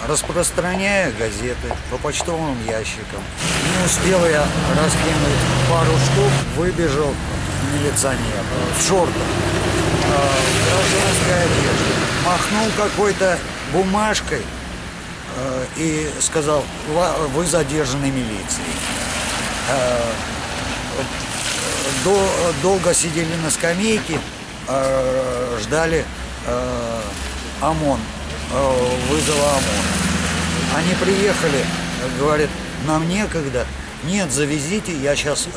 Распространяя газеты по почтовым ящикам. Не успел я раскинуть пару штук, выбежал милиционер в шортах, в гражданской одежде, махнул какой-то бумажкой и сказал: вы задержаны милицией. Долго сидели на скамейке, ждали ОМОН, вызова ОМОН. Они приехали, говорят: нам некогда. Нет, завезите, я сейчас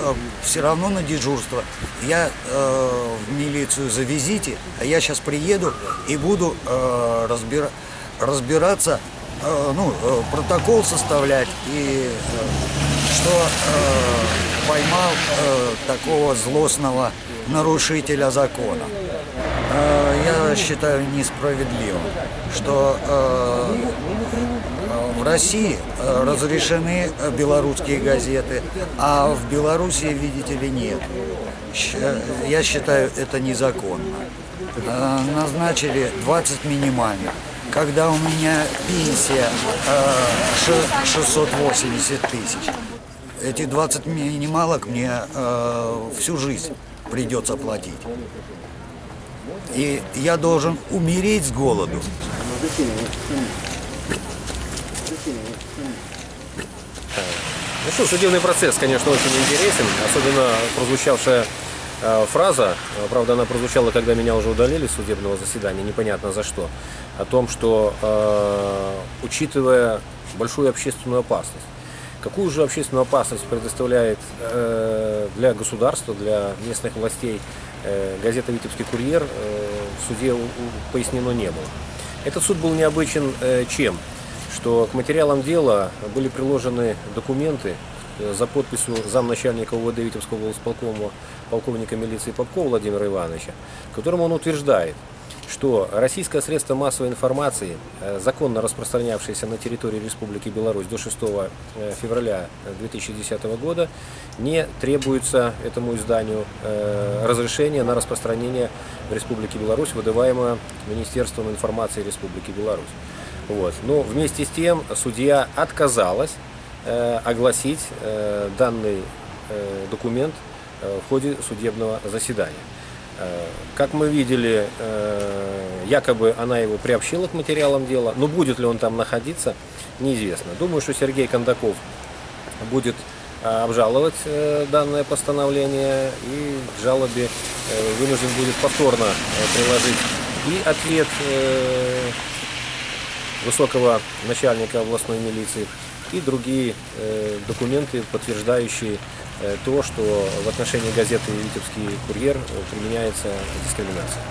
все равно на дежурство. Я в милицию завезите, а я сейчас приеду и буду разбираться, протокол составлять, и что поймал такого злостного нарушителя закона. Я считаю несправедливым, что в России разрешены белорусские газеты, а в Белоруссии, видите ли, нет. Я считаю, это незаконно. Назначили 20 минимальных. Когда у меня пенсия 680 тысяч, эти 20 минималок мне всю жизнь придется платить. И я должен умереть с голоду. Ну что, судебный процесс, конечно, очень интересен, особенно прозвучавшая фраза, правда, она прозвучала, когда меня уже удалили с судебного заседания, непонятно за что, о том, что, учитывая большую общественную опасность, какую же общественную опасность предоставляет для государства, для местных властей газета «Витебский курьер», в суде пояснено не было. Этот суд был необычен чем? Что к материалам дела были приложены документы за подписью замначальника УВД Витебского волисполкома полковника милиции Попкова Владимира Ивановича, в котором он утверждает, что российское средство массовой информации, законно распространявшееся на территории Республики Беларусь до 6 февраля 2010 года, не требуется этому изданию разрешения на распространение в Республике Беларусь, выдаваемое Министерством информации Республики Беларусь. Вот. Но вместе с тем судья отказалась огласить данный документ в ходе судебного заседания. Как мы видели, якобы она его приобщила к материалам дела, но будет ли он там находиться, неизвестно. Думаю, что Сергей Кондаков будет обжаловать данное постановление и к жалобе вынужден будет повторно приложить и ответ высокого начальника областной милиции, и другие документы, подтверждающие то, что в отношении газеты «Витебский курьер» применяется дискриминация.